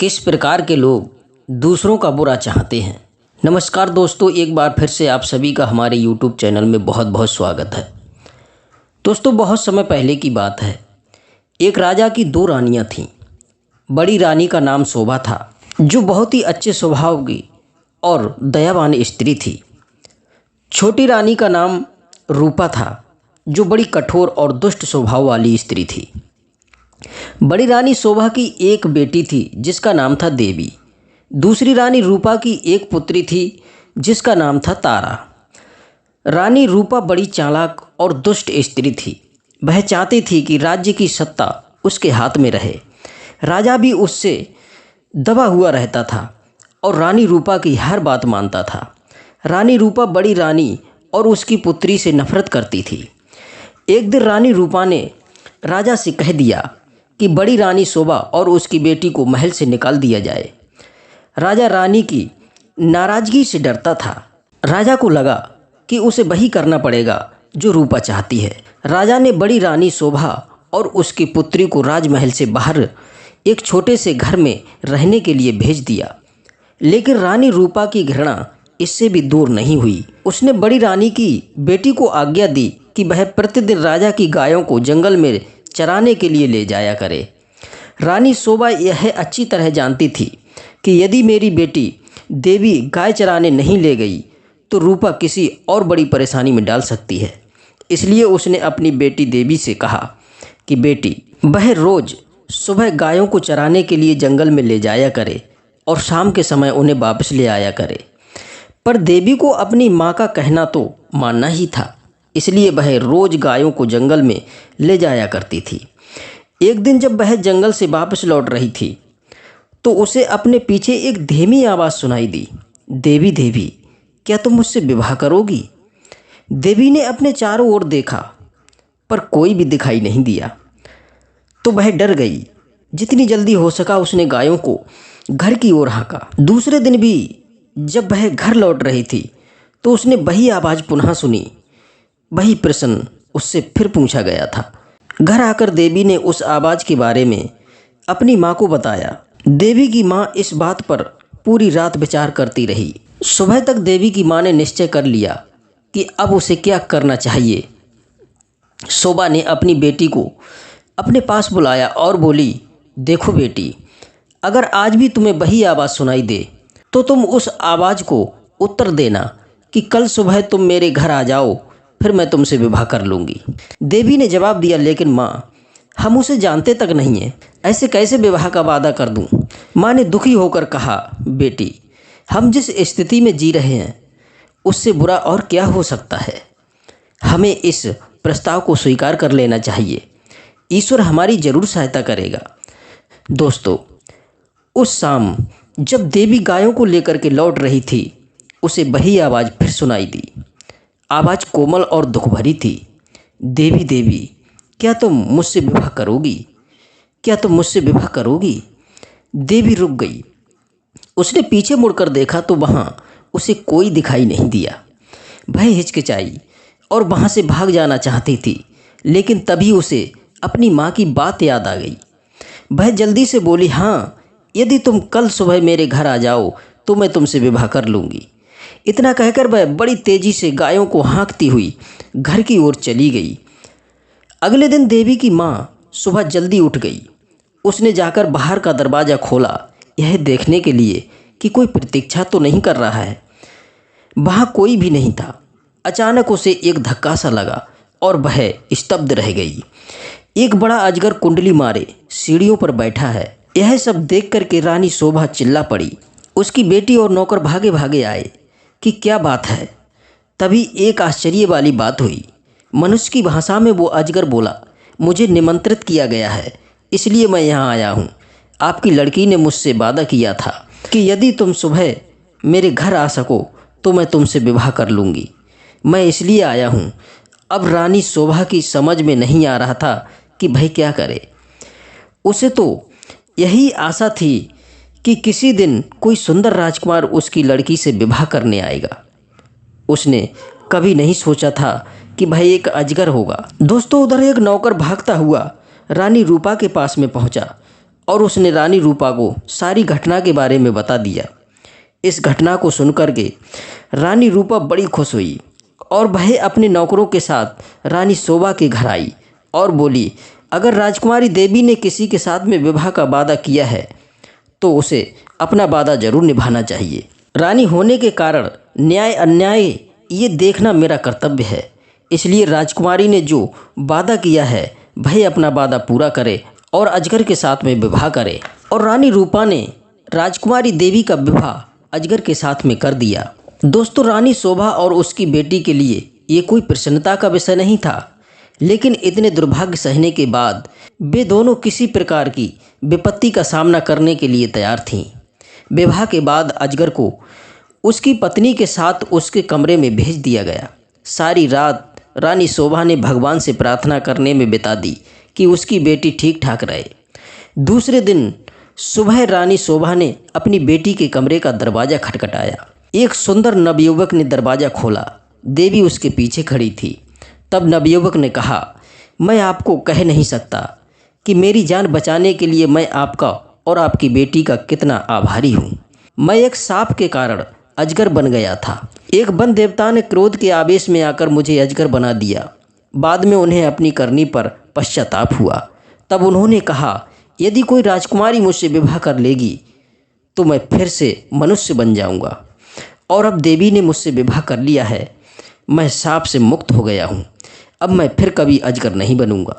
किस प्रकार के लोग दूसरों का बुरा चाहते हैं। नमस्कार दोस्तों, एक बार फिर से आप सभी का हमारे YouTube चैनल में बहुत बहुत स्वागत है। दोस्तों, बहुत समय पहले की बात है। एक राजा की दो रानियां थीं। बड़ी रानी का नाम शोभा था, जो बहुत ही अच्छे स्वभाव की और दयावान स्त्री थी। छोटी रानी का नाम रूपा था, जो बड़ी कठोर और दुष्ट स्वभाव वाली स्त्री थी। बड़ी रानी शोभा की एक बेटी थी जिसका नाम था देवी। दूसरी रानी रूपा की एक पुत्री थी जिसका नाम था तारा। रानी रूपा बड़ी चालाक और दुष्ट स्त्री थी। वह चाहती थी कि राज्य की सत्ता उसके हाथ में रहे। राजा भी उससे दबा हुआ रहता था और रानी रूपा की हर बात मानता था। रानी रूपा बड़ी रानी और उसकी पुत्री से नफरत करती थी। एक दिन रानी रूपा ने राजा से कह दिया कि बड़ी रानी शोभा और उसकी बेटी को महल से निकाल दिया जाए। राजा रानी की नाराज़गी से डरता था। राजा को लगा कि उसे वही करना पड़ेगा जो रूपा चाहती है। राजा ने बड़ी रानी शोभा और उसकी पुत्री को राजमहल से बाहर एक छोटे से घर में रहने के लिए भेज दिया। लेकिन रानी रूपा की घृणा इससे भी दूर नहीं हुई। उसने बड़ी रानी की बेटी को आज्ञा दी कि वह प्रतिदिन राजा की गायों को जंगल में चराने के लिए ले जाया करे। रानी शोभा यह अच्छी तरह जानती थी कि यदि मेरी बेटी देवी गाय चराने नहीं ले गई तो रूपा किसी और बड़ी परेशानी में डाल सकती है। इसलिए उसने अपनी बेटी देवी से कहा कि बेटी, वह रोज़ सुबह गायों को चराने के लिए जंगल में ले जाया करे और शाम के समय उन्हें वापस ले आया करे। पर देवी को अपनी माँ का कहना तो मानना ही था, इसलिए वह रोज़ गायों को जंगल में ले जाया करती थी। एक दिन जब वह जंगल से वापस लौट रही थी तो उसे अपने पीछे एक धीमी आवाज़ सुनाई दी, देवी देवी, क्या तुम मुझसे विवाह करोगी? देवी ने अपने चारों ओर देखा पर कोई भी दिखाई नहीं दिया तो वह डर गई। जितनी जल्दी हो सका उसने गायों को घर की ओर हाँका। दूसरे दिन भी जब वह घर लौट रही थी तो उसने वही आवाज़ पुनः सुनी। वही प्रश्न उससे फिर पूछा गया था। घर आकर देवी ने उस आवाज़ के बारे में अपनी माँ को बताया। देवी की माँ इस बात पर पूरी रात विचार करती रही। सुबह तक देवी की माँ ने निश्चय कर लिया कि अब उसे क्या करना चाहिए। शोभा ने अपनी बेटी को अपने पास बुलाया और बोली, देखो बेटी, अगर आज भी तुम्हें वही आवाज़ सुनाई दे तो तुम उस आवाज़ को उत्तर देना कि कल सुबह तुम मेरे घर आ जाओ, फिर मैं तुमसे विवाह कर लूँगी। देवी ने जवाब दिया, लेकिन माँ, हम उसे जानते तक नहीं हैं, ऐसे कैसे विवाह का वादा कर दूँ? माँ ने दुखी होकर कहा, बेटी, हम जिस स्थिति में जी रहे हैं उससे बुरा और क्या हो सकता है। हमें इस प्रस्ताव को स्वीकार कर लेना चाहिए। ईश्वर हमारी ज़रूर सहायता करेगा। दोस्तों, उस शाम जब देवी गायों को लेकर के लौट रही थी उसे वही आवाज़ फिर सुनाई दी। आवाज़ कोमल और दुख भरी थी, देवी देवी, क्या तुम मुझसे विवाह करोगी? क्या तुम मुझसे विवाह करोगी? देवी रुक गई। उसने पीछे मुड़कर देखा तो वहाँ उसे कोई दिखाई नहीं दिया। वह हिचकिचाई और वहाँ से भाग जाना चाहती थी, लेकिन तभी उसे अपनी माँ की बात याद आ गई। वह जल्दी से बोली, हाँ, यदि तुम कल सुबह मेरे घर आ जाओ तो मैं तुमसे विवाह कर लूँगी। इतना कहकर वह बड़ी तेज़ी से गायों को हाँकती हुई घर की ओर चली गई। अगले दिन देवी की माँ सुबह जल्दी उठ गई। उसने जाकर बाहर का दरवाज़ा खोला, यह देखने के लिए कि कोई प्रतीक्षा तो नहीं कर रहा है। वहाँ कोई भी नहीं था। अचानक उसे एक धक्का सा लगा और वह स्तब्ध रह गई। एक बड़ा अजगर कुंडली मारे सीढ़ियों पर बैठा है। यह सब देख कर के रानी शोभा चिल्ला पड़ी। उसकी बेटी और नौकर भागे भागे आए कि क्या बात है। तभी एक आश्चर्य वाली बात हुई। मनुष्य की भाषा में वो अजगर बोला, मुझे निमंत्रित किया गया है, इसलिए मैं यहाँ आया हूँ। आपकी लड़की ने मुझसे वादा किया था कि यदि तुम सुबह मेरे घर आ सको तो मैं तुमसे विवाह कर लूँगी। मैं इसलिए आया हूँ। अब रानी शोभा की समझ में नहीं आ रहा था कि भाई क्या करे। उसे तो यही आशा थी कि किसी दिन कोई सुंदर राजकुमार उसकी लड़की से विवाह करने आएगा। उसने कभी नहीं सोचा था कि भाई एक अजगर होगा। दोस्तों, उधर एक नौकर भागता हुआ रानी रूपा के पास में पहुंचा और उसने रानी रूपा को सारी घटना के बारे में बता दिया। इस घटना को सुनकर के रानी रूपा बड़ी खुश हुई और वह अपने नौकरों के साथ रानी शोभा के घर आई और बोली, अगर राजकुमारी देवी ने किसी के साथ में विवाह का वादा किया है तो उसे अपना वादा जरूर निभाना चाहिए। रानी होने के कारण न्याय अन्याय ये देखना मेरा कर्तव्य है, इसलिए राजकुमारी ने जो वादा किया है वह अपना वादा पूरा करे और अजगर के साथ में विवाह करे। और रानी रूपा ने राजकुमारी देवी का विवाह अजगर के साथ में कर दिया। दोस्तों, रानी शोभा और उसकी बेटी के लिए ये कोई प्रसन्नता का विषय नहीं था, लेकिन इतने दुर्भाग्य सहने के बाद वे दोनों किसी प्रकार की विपत्ति का सामना करने के लिए तैयार थीं। विवाह के बाद अजगर को उसकी पत्नी के साथ उसके कमरे में भेज दिया गया। सारी रात रानी शोभा ने भगवान से प्रार्थना करने में बिता दी कि उसकी बेटी ठीक ठाक रहे। दूसरे दिन सुबह रानी शोभा ने अपनी बेटी के कमरे का दरवाज़ा खटखटाया। एक सुंदर नवयुवक ने दरवाज़ा खोला। देवी उसके पीछे खड़ी थी। तब नवयुवक ने कहा, मैं आपको कह नहीं सकता कि मेरी जान बचाने के लिए मैं आपका और आपकी बेटी का कितना आभारी हूँ। मैं एक सांप के कारण अजगर बन गया था। एक वन देवता ने क्रोध के आवेश में आकर मुझे अजगर बना दिया। बाद में उन्हें अपनी करनी पर पश्चाताप हुआ। तब उन्होंने कहा, यदि कोई राजकुमारी मुझसे विवाह कर लेगी तो मैं फिर से मनुष्य बन जाऊंगा। और अब देवी ने मुझसे विवाह कर लिया है। मैं सांप से मुक्त हो गया हूँ। अब मैं फिर कभी अजगर नहीं बनूंगा।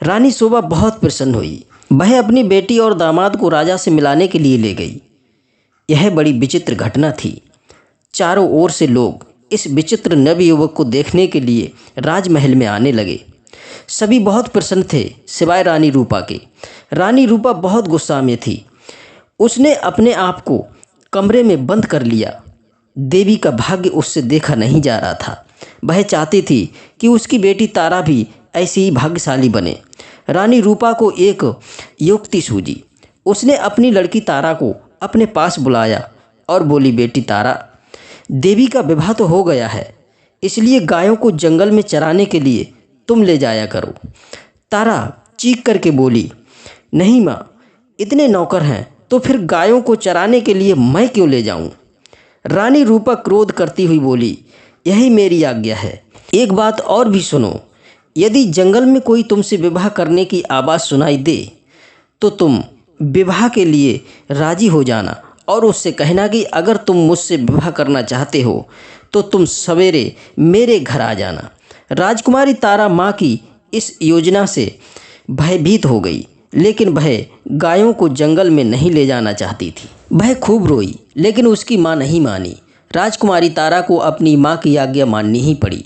रानी शोभा बहुत प्रसन्न हुई। वह अपनी बेटी और दामाद को राजा से मिलाने के लिए ले गई। यह बड़ी विचित्र घटना थी। चारों ओर से लोग इस विचित्र नवयुवक को देखने के लिए राजमहल में आने लगे। सभी बहुत प्रसन्न थे सिवाय रानी रूपा के। रानी रूपा बहुत गुस्सा में थी। उसने अपने आप को कमरे में बंद कर लिया। देवी का भाग्य उससे देखा नहीं जा रहा था। वह चाहती थी कि उसकी बेटी तारा भी ऐसी ही भाग्यशाली बने। रानी रूपा को एक युक्ति सूझी। उसने अपनी लड़की तारा को अपने पास बुलाया और बोली, बेटी तारा, देवी का विवाह तो हो गया है, इसलिए गायों को जंगल में चराने के लिए तुम ले जाया करो। तारा चीख करके बोली, नहीं माँ, इतने नौकर हैं तो फिर गायों को चराने के लिए मैं क्यों ले जाऊं? रानी रूपा क्रोध करती हुई बोली, यही मेरी आज्ञा है। एक बात और भी सुनो, यदि जंगल में कोई तुमसे विवाह करने की आवाज़ सुनाई दे तो तुम विवाह के लिए राजी हो जाना और उससे कहना कि अगर तुम मुझसे विवाह करना चाहते हो तो तुम सवेरे मेरे घर आ जाना। राजकुमारी तारा माँ की इस योजना से भयभीत हो गई, लेकिन वह गायों को जंगल में नहीं ले जाना चाहती थी। वह खूब रोई, लेकिन उसकी माँ नहीं मानी। राजकुमारी तारा को अपनी माँ की आज्ञा माननी ही पड़ी।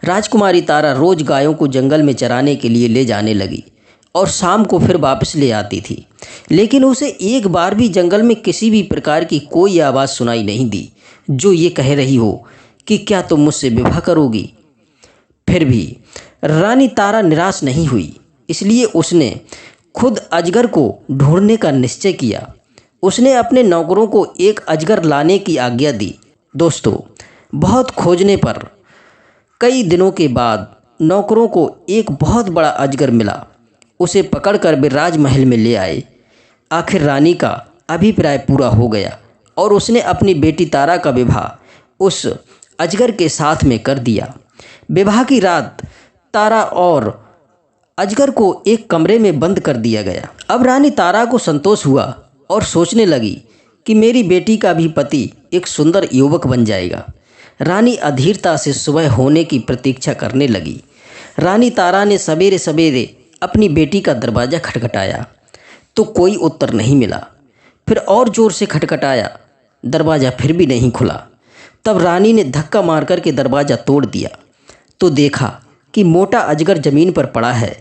राजकुमारी तारा रोज गायों को जंगल में चराने के लिए ले जाने लगी और शाम को फिर वापस ले आती थी, लेकिन उसे एक बार भी जंगल में किसी भी प्रकार की कोई आवाज़ सुनाई नहीं दी जो ये कह रही हो कि क्या तुम मुझसे विवाह करोगी। फिर भी रानी तारा निराश नहीं हुई, इसलिए उसने खुद अजगर को ढूंढने का निश्चय किया। उसने अपने नौकरों को एक अजगर लाने की आज्ञा दी। दोस्तों, बहुत खोजने पर कई दिनों के बाद नौकरों को एक बहुत बड़ा अजगर मिला। उसे पकड़कर वे राजमहल में ले आए। आखिर रानी का अभिप्राय पूरा हो गया और उसने अपनी बेटी तारा का विवाह उस अजगर के साथ में कर दिया। विवाह की रात तारा और अजगर को एक कमरे में बंद कर दिया गया। अब रानी तारा को संतोष हुआ और सोचने लगी कि मेरी बेटी का भी पति एक सुंदर युवक बन जाएगा। रानी अधीरता से सुबह होने की प्रतीक्षा करने लगी। रानी तारा ने सवेरे सवेरे अपनी बेटी का दरवाज़ा खटखटाया तो कोई उत्तर नहीं मिला। फिर और ज़ोर से खटखटाया, दरवाज़ा फिर भी नहीं खुला। तब रानी ने धक्का मार कर के दरवाज़ा तोड़ दिया तो देखा कि मोटा अजगर ज़मीन पर पड़ा है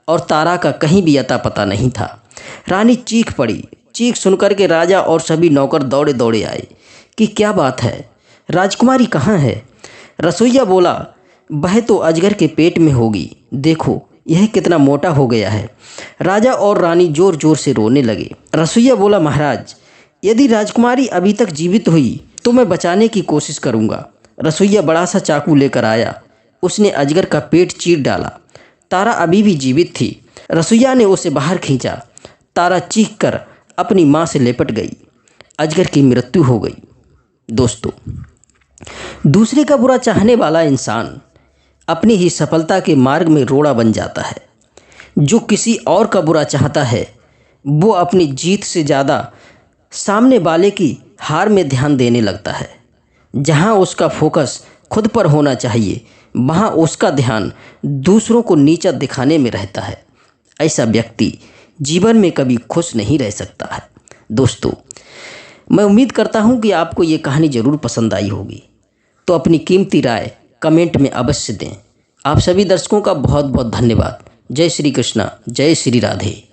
और तारा का कहीं भी अता पता नहीं था। रानी चीख पड़ी। चीख सुनकर के राजा और सभी नौकर दौड़े दौड़े आए कि क्या बात है, राजकुमारी कहाँ है। रसोइया बोला, वह तो अजगर के पेट में होगी, देखो यह कितना मोटा हो गया है। राजा और रानी जोर जोर से रोने लगे। रसोइया बोला, महाराज, यदि राजकुमारी अभी तक जीवित हुई तो मैं बचाने की कोशिश करूँगा। रसोइया बड़ा सा चाकू लेकर आया। उसने अजगर का पेट चीर डाला। तारा अभी भी जीवित थी। रसोइया ने उसे बाहर खींचा। तारा चीखकर अपनी माँ से लिपट गई। अजगर की मृत्यु हो गई। दोस्तों, दूसरे का बुरा चाहने वाला इंसान अपनी ही सफलता के मार्ग में रोड़ा बन जाता है। जो किसी और का बुरा चाहता है वो अपनी जीत से ज़्यादा सामने वाले की हार में ध्यान देने लगता है। जहाँ उसका फोकस खुद पर होना चाहिए वहाँ उसका ध्यान दूसरों को नीचा दिखाने में रहता है। ऐसा व्यक्ति जीवन में कभी खुश नहीं रह सकता है। दोस्तों, मैं उम्मीद करता हूँ कि आपको ये कहानी ज़रूर पसंद आई होगी, तो अपनी कीमती राय कमेंट में अवश्य दें। आप सभी दर्शकों का बहुत बहुत धन्यवाद। जय श्री कृष्णा, जय श्री राधे।